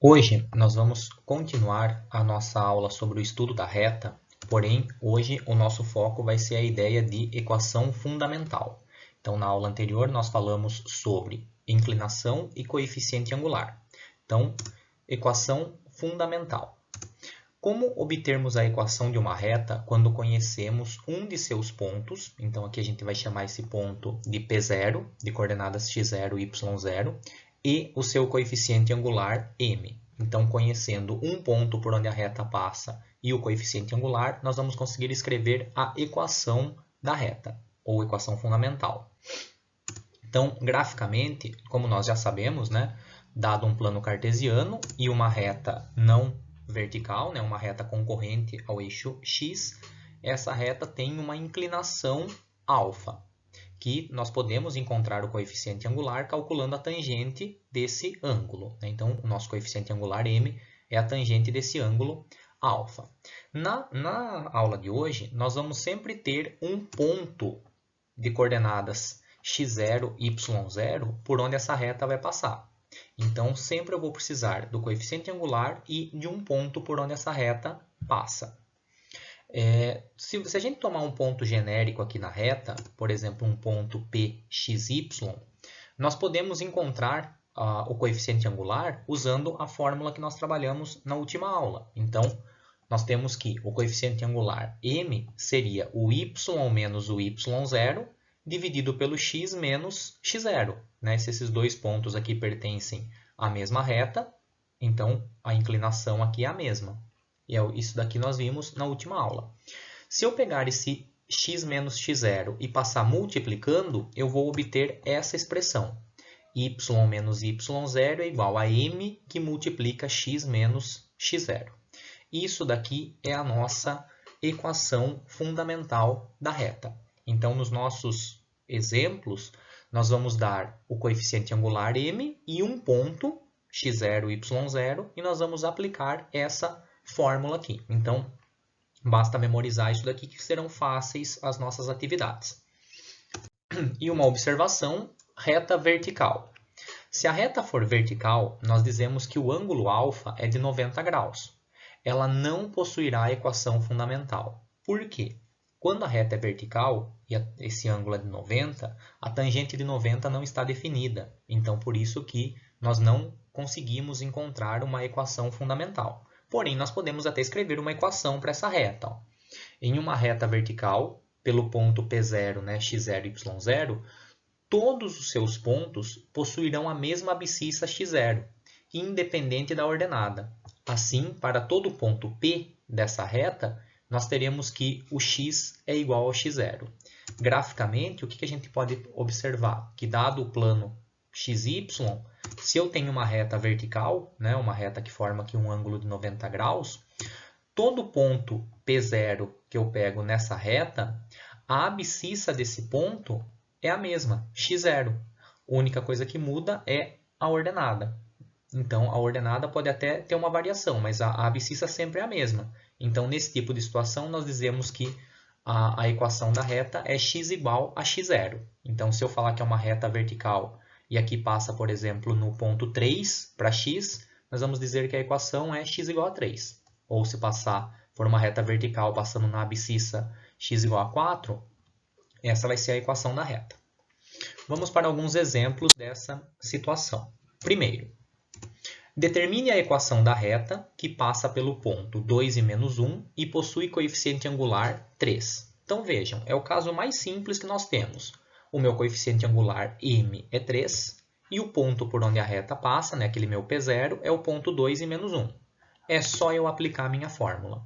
Hoje nós vamos continuar a nossa aula sobre o estudo da reta, porém hoje o nosso foco vai ser a ideia de equação fundamental. Então na aula anterior nós falamos sobre inclinação e coeficiente angular. Então, equação fundamental. Como obtermos a equação de uma reta quando conhecemos um de seus pontos? Então aqui a gente vai chamar esse ponto de P0, de coordenadas x0 e y0, e o seu coeficiente angular m. Então, conhecendo um ponto por onde a reta passa e o coeficiente angular, nós vamos conseguir escrever a equação da reta, ou equação fundamental. Então, graficamente, como nós já sabemos, dado um plano cartesiano e uma reta não vertical, uma reta concorrente ao eixo x, essa reta tem uma inclinação alfa, que nós podemos encontrar o coeficiente angular calculando a tangente desse ângulo. Então, o nosso coeficiente angular m é a tangente desse ângulo alfa. Na aula de hoje, nós vamos sempre ter um ponto de coordenadas x0, y0, por onde essa reta vai passar. Então, sempre eu vou precisar do coeficiente angular e de um ponto por onde essa reta passa. Se a gente tomar um ponto genérico aqui na reta, por exemplo, um ponto Pxy, nós podemos encontrar o coeficiente angular usando a fórmula que nós trabalhamos na última aula. Então, nós temos que o coeficiente angular m seria o y menos o y0 dividido pelo x menos x0. Se esses dois pontos aqui pertencem à mesma reta, então a inclinação aqui é a mesma. E isso daqui nós vimos na última aula. Se eu pegar esse x menos x0 e passar multiplicando, eu vou obter essa expressão. Y menos y0 é igual a m que multiplica x menos x0. Isso daqui é a nossa equação fundamental da reta. Então, nos nossos exemplos, nós vamos dar o coeficiente angular m e um ponto, x0 e y0, e nós vamos aplicar essa fórmula aqui. Então, basta memorizar isso daqui que serão fáceis as nossas atividades. E uma observação, reta vertical. Se a reta for vertical, nós dizemos que o ângulo alfa é de 90 graus. Ela não possuirá a equação fundamental. Por quê? Quando a reta é vertical, e esse ângulo é de 90, a tangente de 90 não está definida. Então, por isso que nós não conseguimos encontrar uma equação fundamental. Porém, nós podemos até escrever uma equação para essa reta. Em uma reta vertical, pelo ponto P0, x0 e y0, todos os seus pontos possuirão a mesma abscissa x0, independente da ordenada. Assim, para todo ponto P dessa reta, nós teremos que o x é igual ao x0. Graficamente, o que a gente pode observar? Que dado o plano xy, se eu tenho uma reta vertical, uma reta que forma aqui um ângulo de 90 graus, todo ponto P0 que eu pego nessa reta, a abscissa desse ponto é a mesma, x0. A única coisa que muda é a ordenada. Então, a ordenada pode até ter uma variação, mas a abscissa sempre é a mesma. Então, nesse tipo de situação, nós dizemos que a equação da reta é x igual a x0. Então, se eu falar que é uma reta vertical e aqui passa, por exemplo, no ponto 3 para x, nós vamos dizer que a equação é x igual a 3. Ou se for uma reta vertical passando na abscissa x igual a 4, essa vai ser a equação da reta. Vamos para alguns exemplos dessa situação. Primeiro, determine a equação da reta que passa pelo ponto 2 e menos 1 e possui coeficiente angular 3. Então vejam, é o caso mais simples que nós temos. O meu coeficiente angular m é 3 e o ponto por onde a reta passa, aquele meu P0, é o ponto 2 e menos 1. É só eu aplicar a minha fórmula.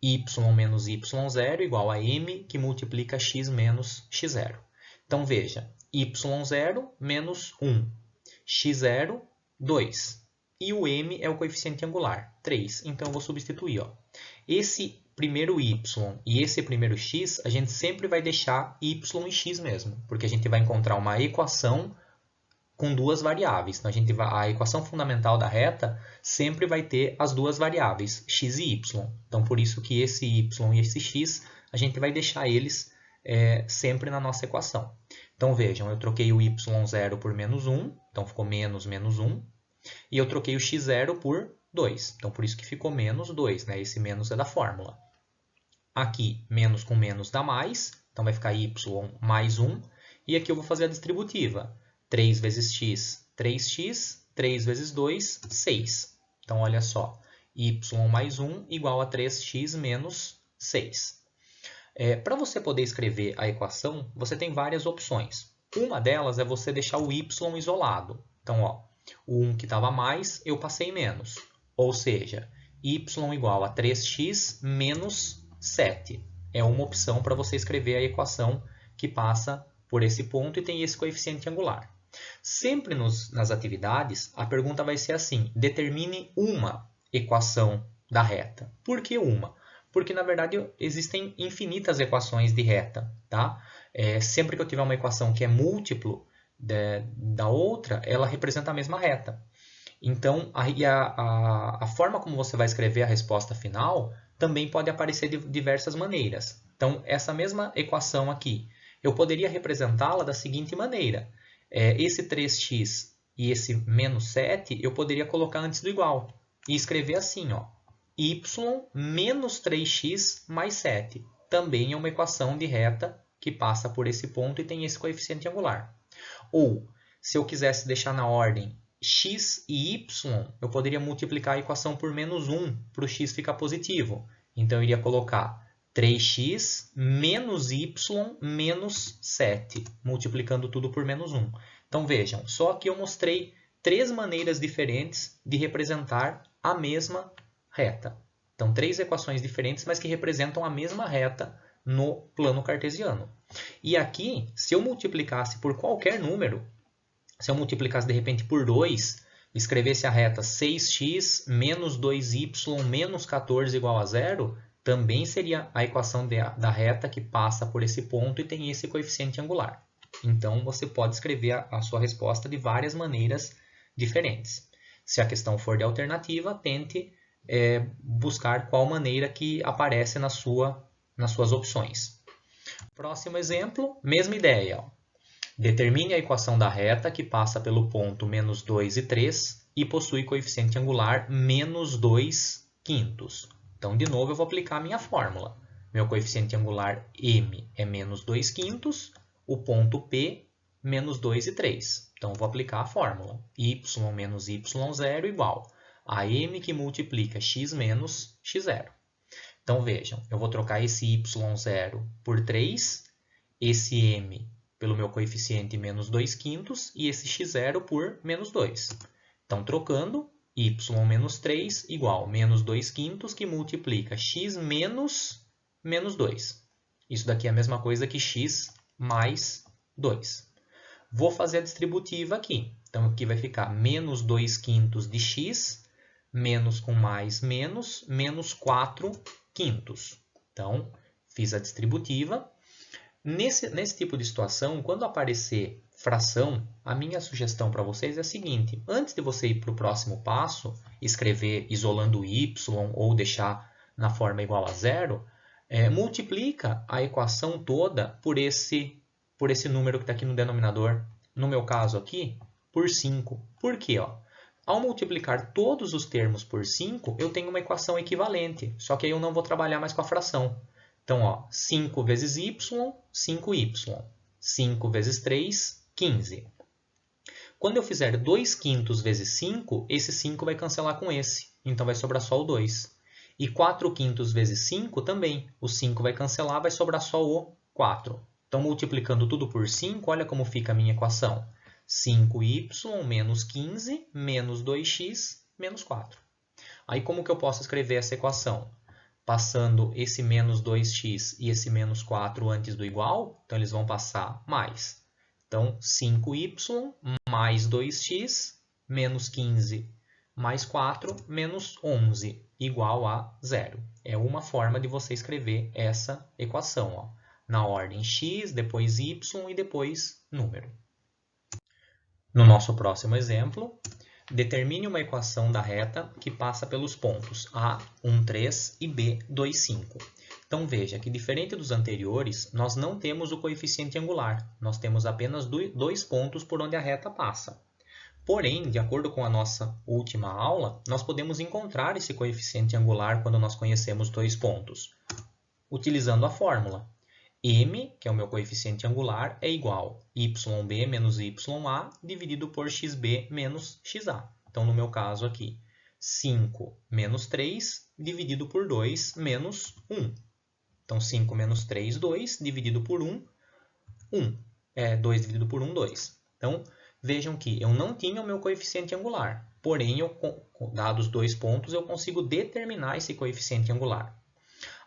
Y menos y0 igual a m que multiplica x menos x0. Então veja, y0 menos 1, x0, 2. E o m é o coeficiente angular, 3. Então, eu vou substituir. Esse primeiro y e esse primeiro x, a gente sempre vai deixar y e x mesmo, porque a gente vai encontrar uma equação com duas variáveis. Então, a equação fundamental da reta sempre vai ter as duas variáveis, x e y. Então, por isso que esse y e esse x, a gente vai deixar eles sempre na nossa equação. Então, vejam, eu troquei o y0 por menos 1, então ficou menos 1. e eu troquei o x0 por 2. Então, por isso que ficou menos 2, né? Esse menos é da fórmula. Aqui, menos com menos dá mais, então vai ficar y mais 1. E aqui eu vou fazer a distributiva. 3 vezes x, 3x, 3 vezes 2, 6. Então, olha só, y mais 1 igual a 3x menos 6. Para você poder escrever a equação, você tem várias opções. Uma delas é você deixar o y isolado. Então, ó, o 1 que estava mais, eu passei menos. Ou seja, y igual a 3x menos 7. É uma opção para você escrever a equação que passa por esse ponto e tem esse coeficiente angular. Sempre nas atividades, a pergunta vai ser assim: determine uma equação da reta. Por que uma? Porque, na verdade, existem infinitas equações de reta. Tá? Sempre que eu tiver uma equação que é múltiplo da outra, ela representa a mesma reta. Então, a forma como você vai escrever a resposta final também pode aparecer de diversas maneiras. Então, essa mesma equação aqui, eu poderia representá-la da seguinte maneira. Esse 3x e esse menos 7, eu poderia colocar antes do igual. E escrever assim, ó, y menos 3x mais 7. Também é uma equação de reta que passa por esse ponto e tem esse coeficiente angular. Ou, se eu quisesse deixar na ordem x e y, eu poderia multiplicar a equação por menos 1 para o x ficar positivo. Então, eu iria colocar 3x menos y menos 7, multiplicando tudo por menos 1. Então, vejam, só aqui eu mostrei 3 maneiras diferentes de representar a mesma reta. Então, 3 equações diferentes, mas que representam a mesma reta no plano cartesiano. E aqui, se eu multiplicasse por qualquer número, se eu multiplicasse de repente por 2, escrevesse a reta 6x menos 2y menos 14 igual a 0, também seria a equação da reta que passa por esse ponto e tem esse coeficiente angular. Então, você pode escrever a sua resposta de várias maneiras diferentes. Se a questão for de alternativa, tente buscar qual maneira que aparece nas suas opções. Próximo exemplo, mesma ideia. Ó. Determine a equação da reta que passa pelo ponto menos 2 e 3 e possui coeficiente angular menos 2 quintos. Então, de novo, eu vou aplicar a minha fórmula. Meu coeficiente angular m é menos 2 quintos, o ponto P, menos 2 e 3. Então, eu vou aplicar a fórmula. Y menos y0 igual a m que multiplica x menos x0. Então, vejam, eu vou trocar esse y0 por 3, esse m pelo meu coeficiente menos 2 quintos e esse x0 por menos 2. Então, trocando, y menos 3 igual menos 2 quintos que multiplica x menos 2. Isso daqui é a mesma coisa que x mais 2. Vou fazer a distributiva aqui. Então, aqui vai ficar menos 2 quintos de x, menos com mais menos, menos 4 quintos. Então, fiz a distributiva. Nesse tipo de situação, quando aparecer fração, a minha sugestão para vocês é a seguinte. Antes de você ir para o próximo passo, escrever isolando o y ou deixar na forma igual a 0, multiplica a equação toda por esse número que está aqui no denominador. No meu caso aqui, por 5. Por quê? Ó? Ao multiplicar todos os termos por 5, eu tenho uma equação equivalente, só que aí eu não vou trabalhar mais com a fração. Então, ó, 5 vezes y, 5y. 5 vezes 3, 15. Quando eu fizer 2 quintos vezes 5, esse 5 vai cancelar com esse. Então, vai sobrar só o 2. E 4 quintos vezes 5 também. O 5 vai cancelar, vai sobrar só o 4. Então, multiplicando tudo por 5, olha como fica a minha equação. 5y menos 15 menos 2x menos 4. Aí, como que eu posso escrever essa equação? Passando esse menos 2x e esse menos 4 antes do igual, então eles vão passar mais. Então, 5y mais 2x menos 15 mais 4 menos 11 igual a 0. É uma forma de você escrever essa equação. Ó, na ordem x, depois y e depois número. No nosso próximo exemplo, determine uma equação da reta que passa pelos pontos A, 1, 3 e B, 2, 5. Então, veja que, diferente dos anteriores, nós não temos o coeficiente angular. Nós temos apenas 2 pontos por onde a reta passa. Porém, de acordo com a nossa última aula, nós podemos encontrar esse coeficiente angular quando nós conhecemos dois pontos, utilizando a fórmula. M, que é o meu coeficiente angular, é igual a yb menos ya dividido por xb menos xa. Então, no meu caso aqui, 5 menos 3 dividido por 2 menos 1. Então, 5 menos 3, 2, dividido por 1, 1. 2 dividido por 1, 2. Então, vejam que eu não tinha o meu coeficiente angular, porém, dados dois pontos, eu consigo determinar esse coeficiente angular.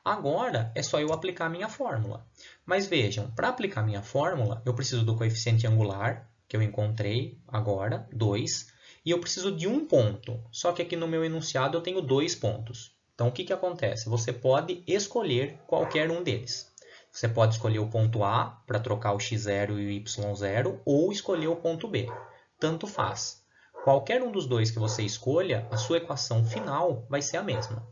Agora, é só eu aplicar a minha fórmula. Mas vejam, para aplicar a minha fórmula, eu preciso do coeficiente angular, que eu encontrei agora, 2, e eu preciso de um ponto. Só que aqui no meu enunciado eu tenho 2 pontos. Então, o que acontece? Você pode escolher qualquer um deles. Você pode escolher o ponto A para trocar o x0 e o y0, ou escolher o ponto B. Tanto faz. Qualquer um dos dois que você escolha, a sua equação final vai ser a mesma.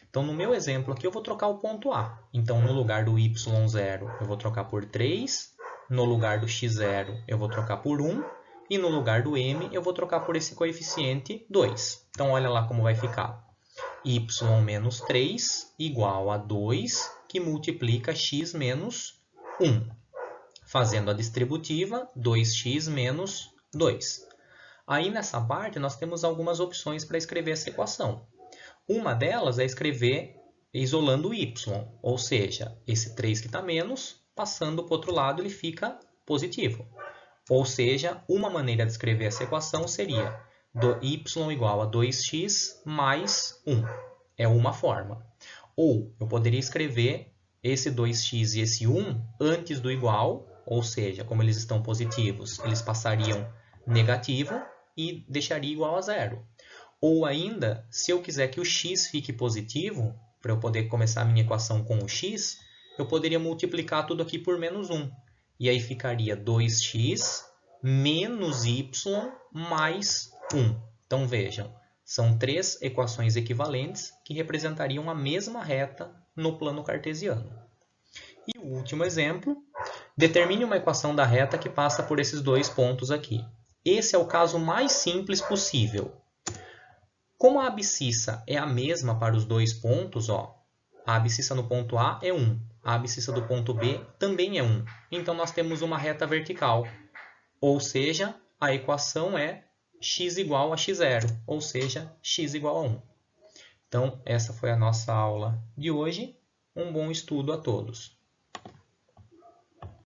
Então, no meu exemplo aqui, eu vou trocar o ponto A. Então, no lugar do y0, eu vou trocar por 3. No lugar do x0, eu vou trocar por 1. E no lugar do m, eu vou trocar por esse coeficiente 2. Então, olha lá como vai ficar. Y menos 3 igual a 2, que multiplica x menos 1. Fazendo a distributiva, 2x menos 2. Aí, nessa parte, nós temos algumas opções para escrever essa equação. Uma delas é escrever isolando o y, ou seja, esse 3 que está menos, passando para o outro lado, ele fica positivo. Ou seja, uma maneira de escrever essa equação seria do y igual a 2x mais 1. É uma forma. Ou eu poderia escrever esse 2x e esse 1 antes do igual, ou seja, como eles estão positivos, eles passariam negativo e deixaria igual a zero. Ou ainda, se eu quiser que o x fique positivo, para eu poder começar a minha equação com o x, eu poderia multiplicar tudo aqui por menos 1. E aí ficaria 2x menos y mais 1. Então vejam, são 3 equações equivalentes que representariam a mesma reta no plano cartesiano. E o último exemplo, determine uma equação da reta que passa por esses dois pontos aqui. Esse é o caso mais simples possível. Como a abscissa é a mesma para os dois pontos, a abscissa no ponto A é 1, a abscissa do ponto B também é 1. Então, nós temos uma reta vertical, ou seja, a equação é x igual a x0, ou seja, x igual a 1. Então, essa foi a nossa aula de hoje. Um bom estudo a todos.